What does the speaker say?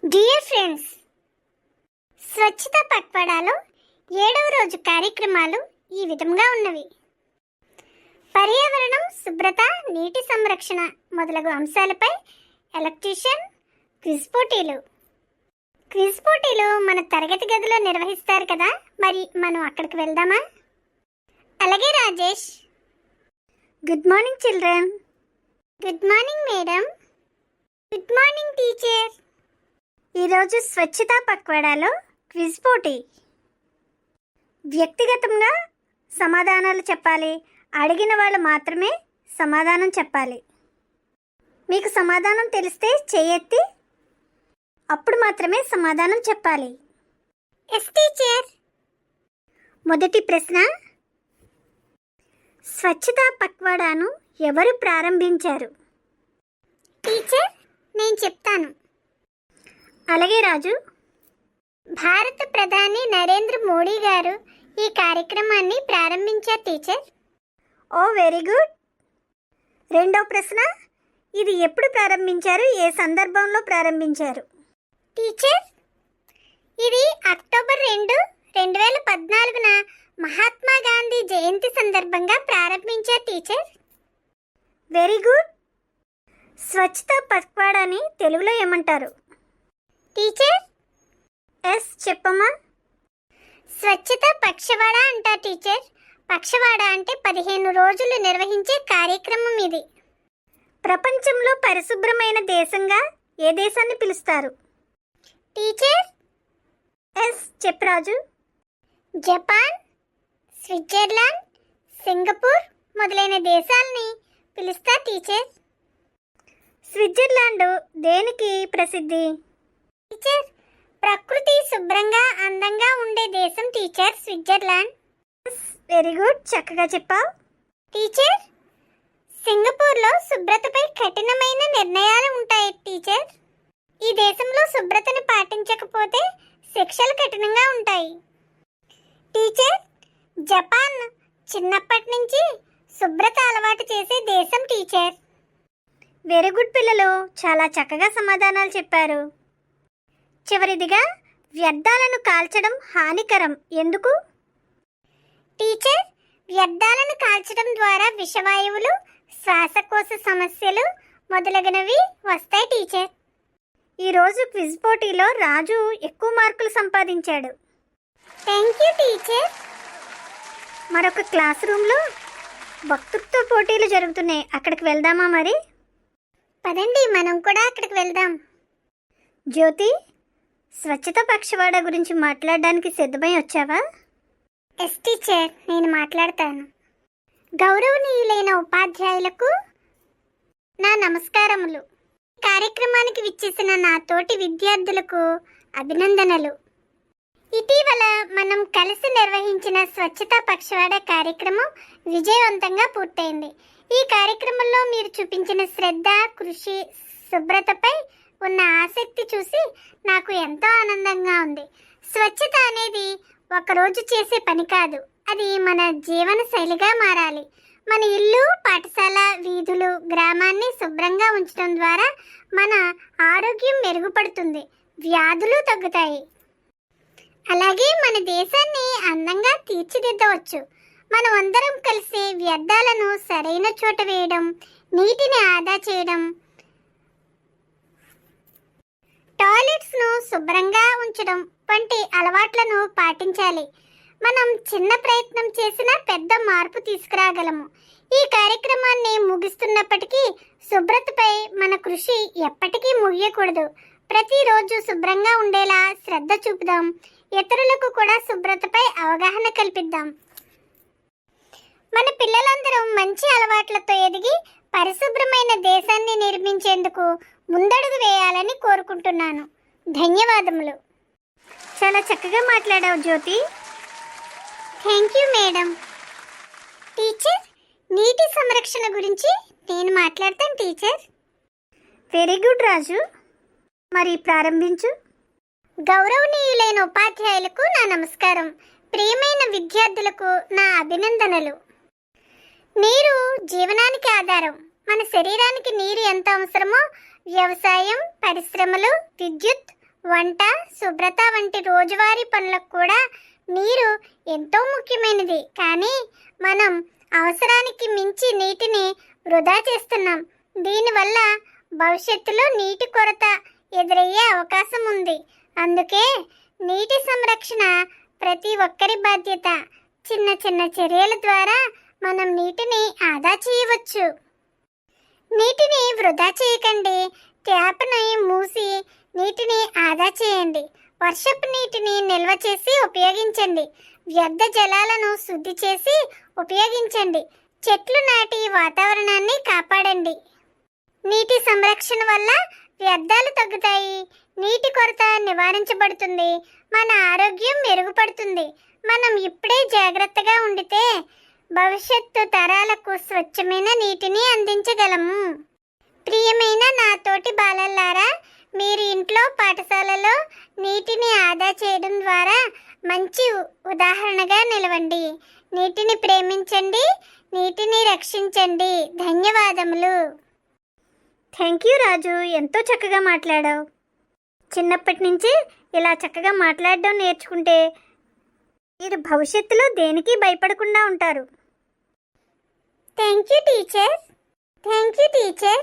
Dear friends, స్వచ్ఛత పక్వాడాలో 7వ రోజు కార్యక్రమాలు ఈ విధంగా ఉన్నవి. పర్యావరణం, శుభ్రత, నీటి సంరక్షణ మొదలగు అంశాలపై ఎలక్ట్రీషియన్ క్విజ్ పోటీలు. క్విజ్ పోటీలు మన తరగతి గదిలో నిర్వహిస్తారు కదా, మరి మనం అక్కడికి వెళ్దామా? అలాగే Rajesh. Good morning children. Good morning madam. Good morning teacher. ఈరోజు స్వచ్ఛతా పక్వాడాలో క్విజ్ పోటీ. వ్యక్తిగతంగా సమాధానాలు చెప్పాలి. అడిగిన వాళ్ళు మాత్రమే సమాధానం చెప్పాలి. మీకు సమాధానం తెలిస్తే చేయెత్తి అప్పుడు మాత్రమే సమాధానం చెప్పాలి. Yes teacher. మొదటి ప్రశ్న, స్వచ్ఛతా పక్వాడాను ఎవరు ప్రారంభించారు? టీచర్, నేను చెప్తాను. అలాగే రాజు. భారత ప్రధాని నరేంద్ర మోడీ గారు ఈ కార్యక్రమాన్ని ప్రారంభించారు టీచర్. ఓ వెరీ గుడ్. రెండో ప్రశ్న, ఇది ఎప్పుడు ప్రారంభించారు? ఏ సందర్భంలో ప్రారంభించారు? టీచర్, ఇది అక్టోబర్ 2, 2014న మహాత్మా గాంధీ జయంతి సందర్భంగా ప్రారంభించారు టీచర్. Very good. స్వచ్ఛతా పక్వాడాని తెలుగులో ఏమంటారు? టీచర్, ఎస్ చెప్పమ్మా. స్వచ్ఛత పక్షవాడ అంటారు టీచర్. పక్షవాడ అంటే 15 రోజులు నిర్వహించే కార్యక్రమం ఇది. ప్రపంచంలో పరిశుభ్రమైన దేశంగా ఏ దేశాన్ని పిలుస్తారు? టీచర్, ఎస్ చెప్పరాజు. జపాన్, స్విట్జర్లాండ్, సింగపూర్ మొదలైన దేశాలని పిలుస్తారు టీచర్. స్విట్జర్లాండ్ దేనికి ప్రసిద్ధి? టీచర్, ప్రకృతి శుభ్రంగా అందంగా ఉండే దేశం టీచర్ స్విట్జర్లాండ్. వెరీ గుడ్, చక్కగా చెప్పావు. టీచర్, సింగపూర్లో శుభ్రతపై కఠినమైన నిర్ణయాలు ఉంటాయి టీచర్. ఈ దేశంలో శుభ్రతను పాటించకపోతే శిక్షలు కఠినంగా ఉంటాయి. టీచర్, జపాన్ చిన్నప్పటి నుంచి శుభ్రత అలవాటు చేసే దేశం టీచర్. వెరీ గుడ్ పిల్లలు, చాలా చక్కగా సమాధానాలు చెప్పారు. చివరిదిగా, వ్యర్థాలను కాల్చడం హానికరం ఎందుకు? టీచర్, వ్యర్థాలను కాల్చడం ద్వారా విషవాయువులు, శ్వాసకోశ సమస్యలు మొదలగునవి వస్తాయి టీచర్. ఈరోజు క్విజ్ పోటీలో రాజు ఎక్కువ మార్కులు సంపాదించాడు. Thank you teacher. మరొక క్లాస్ రూమ్లో వక్తృత్వ పోటీలు జరుగుతున్నాయి. అక్కడికి వెళ్దామా మరి? పదండి, మనం కూడా అక్కడికి వెళ్దాం. జ్యోతి, స్వచ్ఛత పక్షవాడ గురించి మాట్లాడడానికి సిద్ధమై వచ్చావా? ఎస్ టీచర్, నేను మాట్లాడతాను. గౌరవనీయులైన ఉపాధ్యాయులకు నా నమస్కారములు. కార్యక్రమానికి విచ్చేసిన నా తోటి విద్యార్థులకు అభినందనలు. ఇటీవల మనం కలిసి నిర్వహించిన స్వచ్ఛతా పక్షవాడ కార్యక్రమం విజయవంతంగా పూర్తయింది. ఈ కార్యక్రమంలో మీరు చూపించిన శ్రద్ధ, కృషి, శుభ్రతపై ఉన్న ఆసక్తి చూసి నాకు ఎంతో ఆనందంగా ఉంది. స్వచ్ఛత అనేది ఒకరోజు చేసే పని కాదు, అది మన జీవన శైలిగా మారాలి. మన ఇల్లు, పాఠశాల, వీధులు, గ్రామాన్ని శుభ్రంగా ఉంచడం ద్వారా మన ఆరోగ్యం మెరుగుపడుతుంది, వ్యాధులు తగ్గుతాయి. అలాగే మన దేశాన్ని అందంగా తీర్చిదిద్దవచ్చు. మనం అందరం కలిసి వ్యర్థాలను సరైన చోట వేయడం, నీటిని ఆదా చేయడం, టాయిలెట్స్ను శుభ్రంగా ఉంచడం వంటి అలవాట్లను పాటించాలి. మనం చిన్న ప్రయత్నం చేసినా పెద్ద మార్పు తీసుకురాగలము. ఈ కార్యక్రమాన్ని ముగిస్తున్నప్పటికీ శుభ్రతపై మన కృషి ఎప్పటికీ ముగియకూడదు. ప్రతిరోజు శుభ్రంగా ఉండేలా శ్రద్ధ చూపుదాం. ఇతరులకు కూడా శుభ్రతపై అవగాహన కల్పిద్దాం. మన పిల్లలందరం మంచి అలవాట్లతో ఎదిగి పరిశుభ్రమైన దేశాన్ని నిర్మించేందుకు ముందడుగు వేయాలని కోరుకుంటున్నాను. ధన్యవాదములు. చాలా చక్కగా మాట్లాడావు Jyothi. Thank you madam. Teacher, నీటి సంరక్షణ గురించి నేను మాట్లాడతాను టీచర్. వెరీ గుడ్ రాజు, మరి ప్రారంభించు. గౌరవనీయులైన ఉపాధ్యాయులకు నా నమస్కారం. ప్రియమైన విద్యార్థులకు నా అభినందనలు. నీరు జీవనానికి ఆధారం. మన శరీరానికి నీరు ఎంత అవసరమో వ్యవసాయం, పరిశ్రమలు, విద్యుత్ వంట, శుభ్రత వంటి రోజువారీ పనులకు కూడా నీరు ఎంతో ముఖ్యమైనది. కానీ మనం అవసరానికి మించి నీటిని వృధా చేస్తున్నాం. దీనివల్ల భవిష్యత్తులో నీటి కొరత ఎదురయ్యే అవకాశం ఉంది. అందుకే నీటి సంరక్షణ ప్రతి ఒక్కరి బాధ్యత. చిన్న చిన్న చర్యల ద్వారా మనం నీటిని ఆదా చేయవచ్చు. నీటిని వృధా చేయకండి. ట్యాప్ని మూసి నీటిని ఆదా చేయండి. వర్షపు నీటిని నిల్వ చేసి ఉపయోగించండి. వ్యర్థ జలాలను శుద్ధి చేసి ఉపయోగించండి. చెట్లు నాటి వాతావరణాన్ని కాపాడండి. నీటి సంరక్షణ వల్ల వ్యర్థాలు తగ్గుతాయి, నీటి కొరత నివారించబడుతుంది, మన ఆరోగ్యం మెరుగుపడుతుంది. మనం ఇప్పుడే జాగ్రత్తగా ఉండితే భవిష్యత్తు తరాలకు స్వచ్ఛమైన నీటిని అందించగలము. ప్రియమైన నా తోటి బాలల్లారా, మీరు ఇంట్లో, పాఠశాలలో నీటిని ఆదా చేయడం ద్వారా మంచి ఉదాహరణగా నిలవండి. నీటిని ప్రేమించండి, నీటిని రక్షించండి. ధన్యవాదములు. థ్యాంక్ యూ రాజు, ఎంతో చక్కగా మాట్లాడావు. చిన్నప్పటి నుంచి ఇలా చక్కగా మాట్లాడడం నేర్చుకుంటే మీరు భవిష్యత్తులో దేనికి భయపడకుండా ఉంటారు. Thank you teacher. Thank you teacher.